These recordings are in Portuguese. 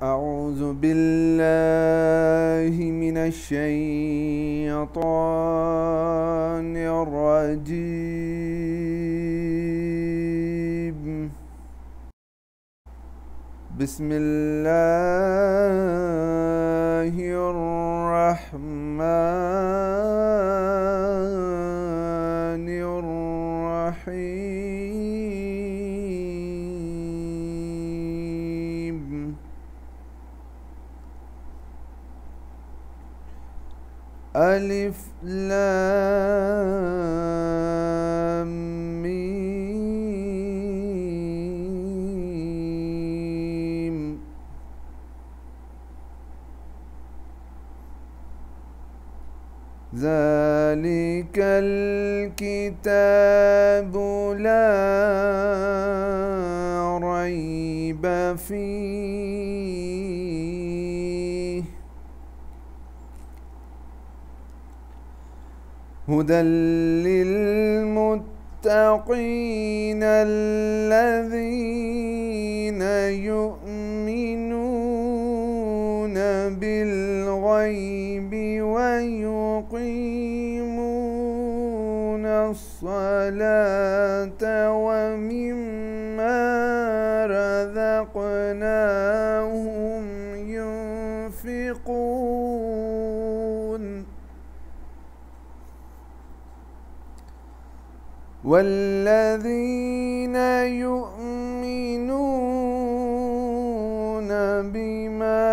أعوذ بالله من الشيطان الرجيم. بسم الله الرحمن الرحيم. ألف لام ميم. ذلك الكتاب لا ريب فيه هدى للمتقين الذين يؤمنون بالغيب ويقيمون الصلاة ومما رزقناهم ينفقون. والذين يؤمنون بما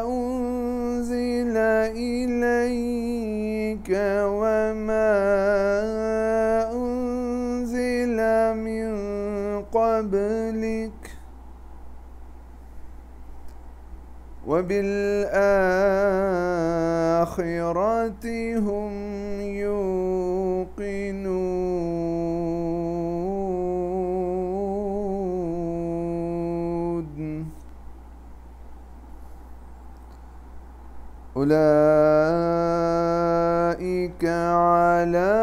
أنزل إليك وما أنزل من قبلك وبالآخرة هم يوقنون. أولئك على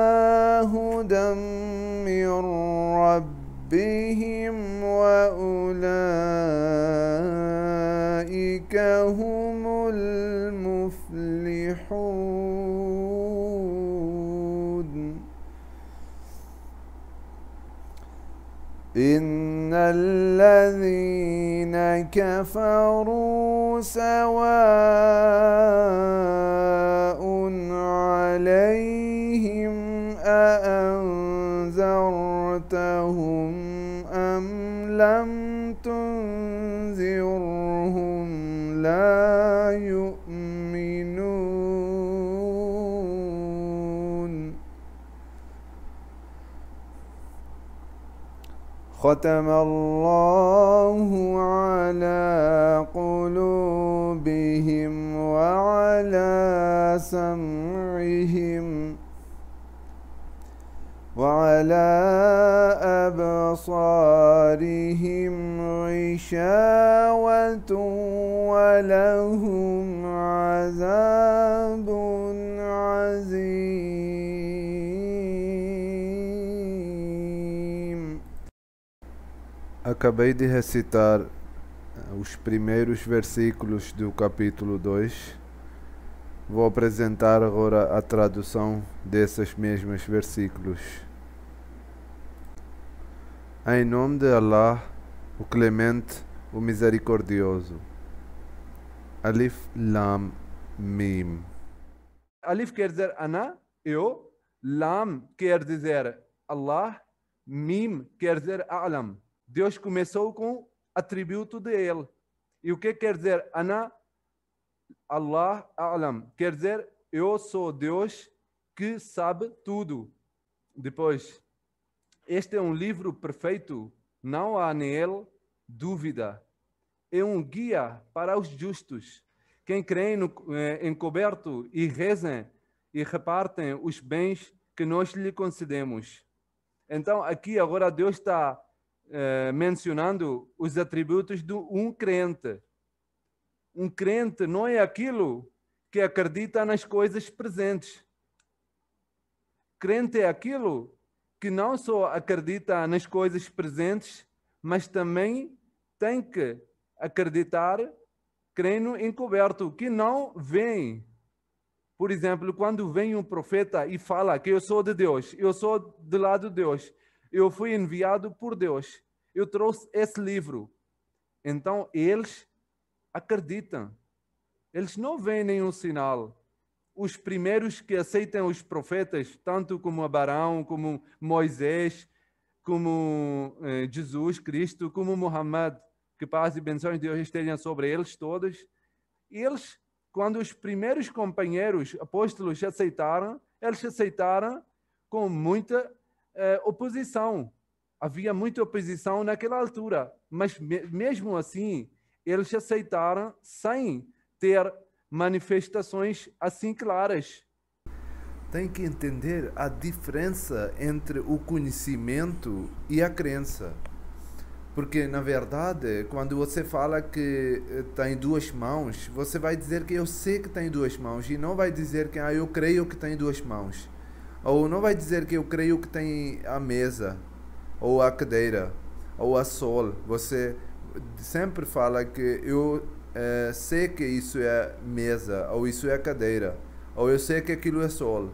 هدى من ربهم وأولئك هم المفلحون. إن الذين كفروا سواء عليهم أأنذرتهم أم لم تنذرهم لا يؤمنون. ختم الله على قلوبهم وعلى سمعهم وعلى أبصارهم غشاوة ولهم عذاب عظيم. Acabei de recitar os primeiros versículos do capítulo 2. Vou apresentar agora a tradução desses mesmos versículos. Em nome de Allah, o Clemente, o Misericordioso. Alif Lam Mim. Alif quer dizer Ana, eu. Lam quer dizer Allah. Mim quer dizer A'lam. Deus começou com atributo de Ele. E o que quer dizer Ana? Allah A'lam. Quer dizer, eu sou Deus que sabe tudo. Depois, este é um livro perfeito. Não há nele dúvida. É um guia para os justos. Quem crê no encoberto e rezem e repartem os bens que nós lhe concedemos. Então, aqui agora Deus está mencionando os atributos de um crente. Um crente não é aquilo que acredita nas coisas presentes. Crente é aquilo que não só acredita nas coisas presentes, mas também tem que acreditar creem no encoberto, que não veem. Por exemplo, quando vem um profeta e fala que eu sou de Deus, eu sou do lado de Deus, eu fui enviado por Deus, eu trouxe esse livro. Então, eles acreditam. Eles não veem nenhum sinal. Os primeiros que aceitam os profetas, tanto como Abraão, como Moisés, como Jesus Cristo, como Muhammad, que paz e bênçãos de Deus estejam sobre eles todos, eles, quando os primeiros companheiros apóstolos aceitaram, eles aceitaram com muita oposição. Havia muita oposição naquela altura, mas mesmo assim, eles aceitaram sem ter manifestações assim claras. Tem que entender a diferença entre o conhecimento e a crença. Porque, na verdade, quando você fala que tem duas mãos, você vai dizer que eu sei que tem duas mãos e não vai dizer que eu creio que tem duas mãos. Ou não vai dizer que eu creio que tem a mesa, ou a cadeira, ou a sol. Você sempre fala que eu sei que isso é mesa, ou isso é cadeira, ou eu sei que aquilo é sol.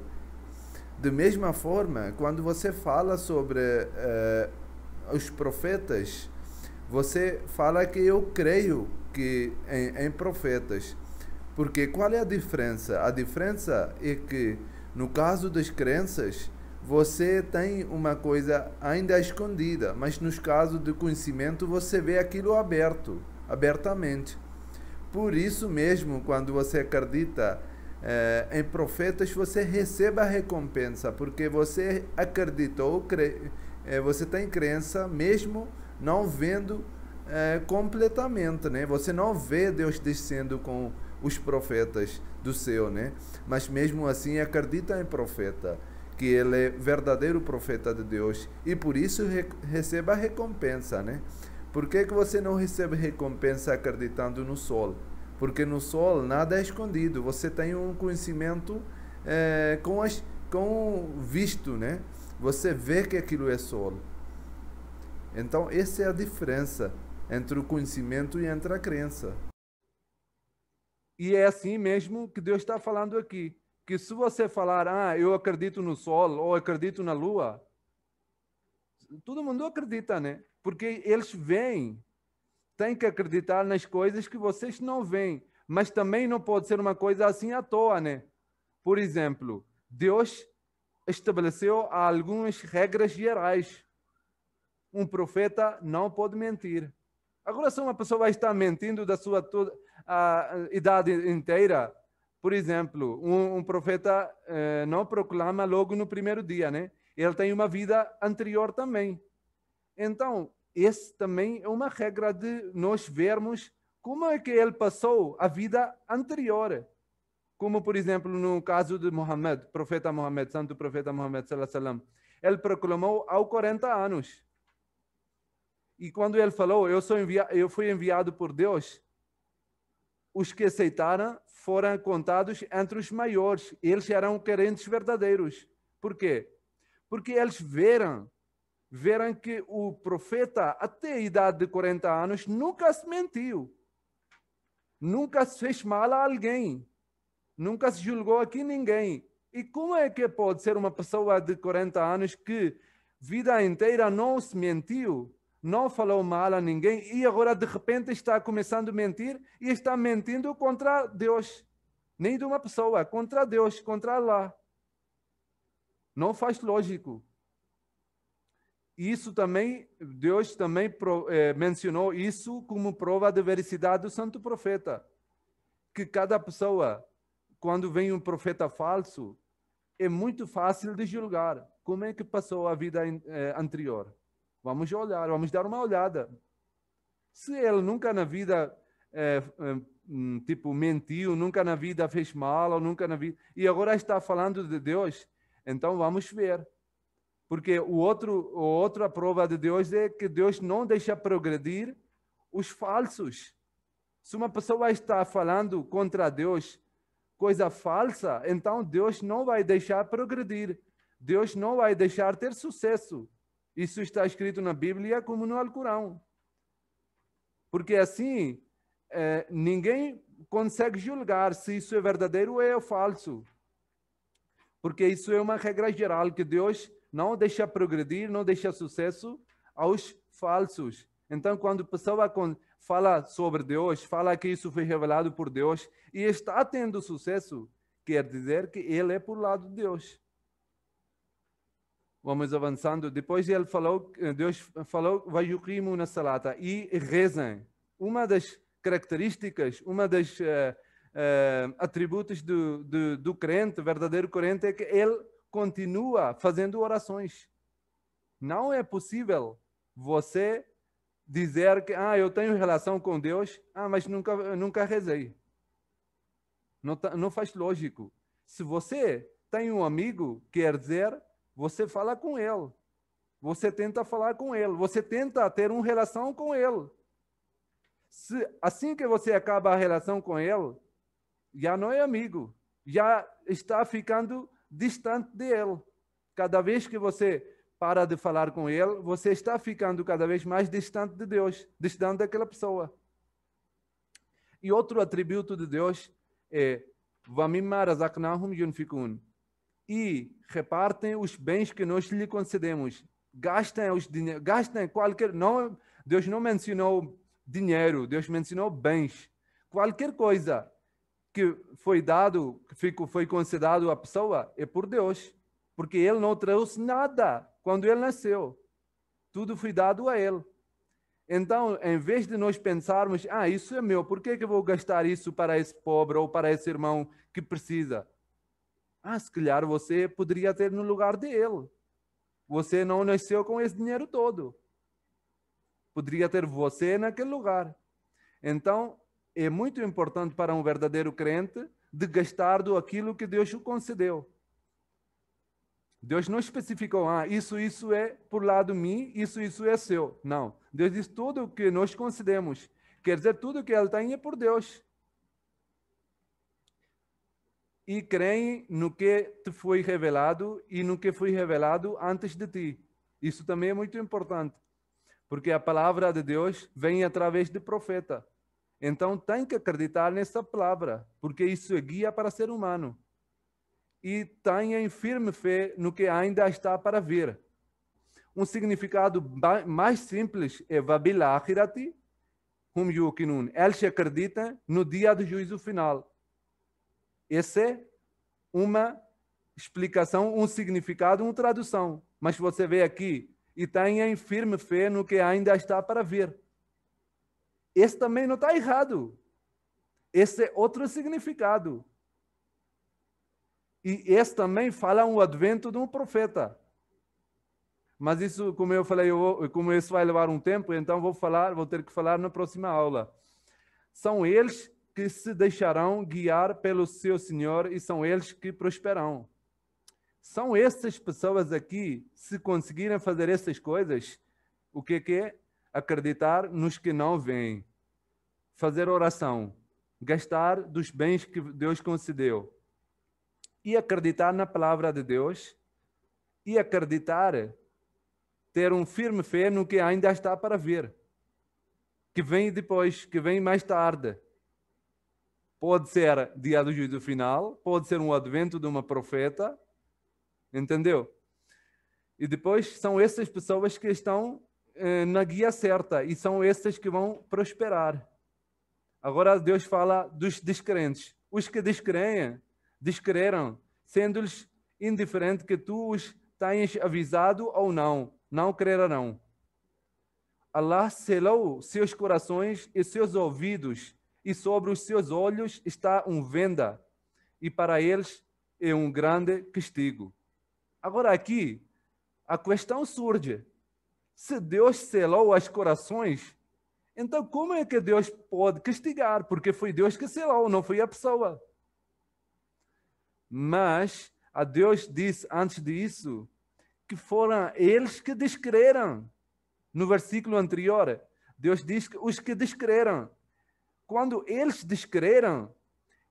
Da mesma forma, quando você fala sobre os profetas, você fala que eu creio que em profetas. Porque qual é a diferença? A diferença é que no caso das crenças, você tem uma coisa ainda escondida, mas nos casos de conhecimento você vê aquilo abertamente. Por isso mesmo, quando você acredita em profetas, você recebe a recompensa, porque você acreditou, você tem crença mesmo não vendo completamente, né? Você não vê Deus descendo com os profetas do céu, né? Mas mesmo assim acredita em profeta, que ele é verdadeiro profeta de Deus, e por isso recebe a recompensa, né? Por que você não recebe recompensa acreditando no sol? Porque no sol nada é escondido, você tem um conhecimento com visto, né? Você vê que aquilo é sol. Então essa é a diferença entre o conhecimento e entre a crença. E é assim mesmo que Deus está falando aqui. Que se você falar, eu acredito no sol ou acredito na lua, todo mundo acredita, né? Porque eles veem. Tem que acreditar nas coisas que vocês não veem. Mas também não pode ser uma coisa assim à toa, né? Por exemplo, Deus estabeleceu algumas regras gerais. Um profeta não pode mentir. Agora, se uma pessoa vai estar mentindo da sua a idade inteira, por exemplo, um profeta não proclama logo no primeiro dia, né? Ele tem uma vida anterior também. Então, esse também é uma regra de nós vermos como é que ele passou a vida anterior. Como, por exemplo, no caso de Muhammad, profeta Muhammad, santo profeta Muhammad, ele proclamou aos 40 anos. E quando ele falou, eu fui enviado por Deus, os que aceitaram foram contados entre os maiores. Eles eram crentes verdadeiros. Por quê? Porque eles viram que o profeta, até a idade de 40 anos, nunca se mentiu. Nunca se fez mal a alguém. Nunca se julgou aqui ninguém. E como é que pode ser uma pessoa de 40 anos que vida inteira não se mentiu, não falou mal a ninguém e agora de repente está começando a mentir e está mentindo contra Deus? Nem de uma pessoa, contra Deus, contra Allah. Não faz lógico. Isso também, Deus também mencionou isso como prova de veracidade do santo profeta. Que cada pessoa, quando vem um profeta falso, é muito fácil de julgar. Como é que passou a vida anterior? Vamos olhar, vamos dar uma olhada. Se ele nunca na vida mentiu, nunca na vida fez mal, ou nunca na vida, e agora está falando de Deus, então vamos ver. Porque outra prova de Deus é que Deus não deixa progredir os falsos. Se uma pessoa está falando contra Deus coisa falsa, então Deus não vai deixar progredir. Deus não vai deixar ter sucesso. Isso está escrito na Bíblia como no Alcorão. Porque assim, ninguém consegue julgar se isso é verdadeiro ou é falso. Porque isso é uma regra geral, que Deus não deixa progredir, não deixa sucesso aos falsos. Então, quando a pessoa fala sobre Deus, fala que isso foi revelado por Deus e está tendo sucesso, quer dizer que ele é por lado de Deus. Vamos avançando. Depois ele falou, Deus falou, vajukimu na salata, e rezem. Uma das características, uma das atributos do crente, verdadeiro crente, é que ele continua fazendo orações. Não é possível você dizer que eu tenho relação com Deus, mas nunca rezei. Não faz lógico. Se você tem um amigo, quer dizer, você fala com ele. Você tenta falar com ele. Você tenta ter uma relação com ele. Assim que você acaba a relação com ele, já não é amigo. Já está ficando distante dele. Cada vez que você para de falar com ele, você está ficando cada vez mais distante de Deus, distante daquela pessoa. E outro atributo de Deus é vamimma razaqnahum yunfikun. E repartem os bens que nós lhe concedemos. Gastem qualquer... Não, Deus não mencionou dinheiro, Deus mencionou bens. Qualquer coisa que foi dado, que foi concedido à pessoa, é por Deus. Porque ele não trouxe nada quando ele nasceu. Tudo foi dado a ele. Então, em vez de nós pensarmos, isso é meu, por que eu vou gastar isso para esse pobre ou para esse irmão que precisa? Se calhar você poderia ter no lugar dele. Você não nasceu com esse dinheiro todo. Poderia ter você naquele lugar. Então, é muito importante para um verdadeiro crente de gastar do aquilo que Deus o concedeu. Deus não especificou, isso é por lado de mim, isso é seu. Não. Deus diz tudo o que nós concedemos. Quer dizer, tudo que ele tem é por Deus. E creem no que te foi revelado e no que foi revelado antes de ti. Isso também é muito importante. Porque a palavra de Deus vem através de profeta. Então tem que acreditar nessa palavra, porque isso é guia para ser humano. E tenham firme fé no que ainda está para vir. Um significado mais simples é Vabil Akhirati hum yuqinun. Eles acreditam no dia do juízo final. Essa é uma explicação, um significado, uma tradução. Mas você vê aqui, e tenham firme fé no que ainda está para vir. Esse também não está errado. Esse é outro significado. E esse também fala um advento de um profeta. Mas isso, como eu falei, como isso vai levar um tempo, então vou ter que falar na próxima aula. São eles que se deixarão guiar pelo seu Senhor e são eles que prosperarão. São essas pessoas aqui, se conseguirem fazer essas coisas, o que é? Acreditar nos que não vêm. Fazer oração. Gastar dos bens que Deus concedeu. E acreditar na palavra de Deus. E acreditar, ter um firme fé no que ainda está para vir. Que vem depois, que vem mais tarde. Pode ser dia do juízo final, pode ser um advento de uma profeta, entendeu? E depois são essas pessoas que estão na guia certa e são essas que vão prosperar. Agora Deus fala dos descrentes. Os que descreram, sendo-lhes indiferente que tu os tenhas avisado ou não, não crerão. Allah selou seus corações e seus ouvidos, e sobre os seus olhos está venda, e para eles é um grande castigo. Agora aqui, a questão surge. Se Deus selou os corações, então como é que Deus pode castigar? Porque foi Deus que selou, não foi a pessoa. Mas a Deus disse antes disso que foram eles que descreram. No versículo anterior, Deus diz que os que descreram. Quando eles descreram,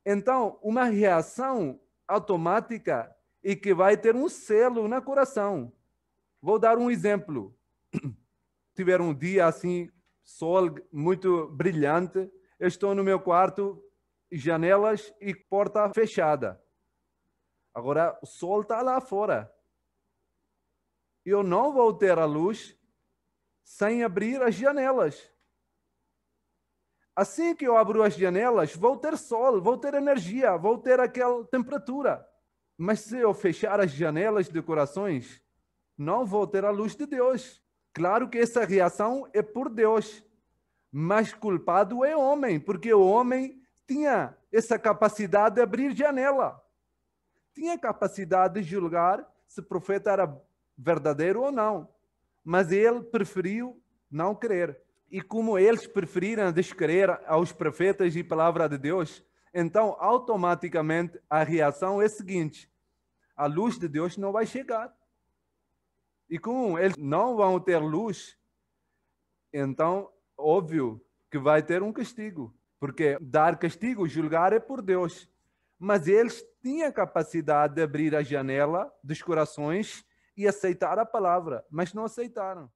então uma reação automática e que vai ter um selo no coração. Vou dar um exemplo. Tiveram um dia assim, sol muito brilhante, eu estou no meu quarto, janelas e porta fechada. Agora, o sol está lá fora. Eu não vou ter a luz sem abrir as janelas. Assim que eu abro as janelas, vou ter sol, vou ter energia, vou ter aquela temperatura. Mas se eu fechar as janelas de corações, não vou ter a luz de Deus. Claro que essa reação é por Deus, mas culpado é o homem, porque o homem tinha essa capacidade de abrir janela. Tinha capacidade de julgar se o profeta era verdadeiro ou não. Mas ele preferiu não crer. E como eles preferiram descrer aos profetas e palavra de Deus, então automaticamente a reação é a seguinte: a luz de Deus não vai chegar. E como eles não vão ter luz, então óbvio que vai ter um castigo. Porque dar castigo, julgar é por Deus. Mas eles tinham capacidade de abrir a janela dos corações e aceitar a palavra, mas não aceitaram.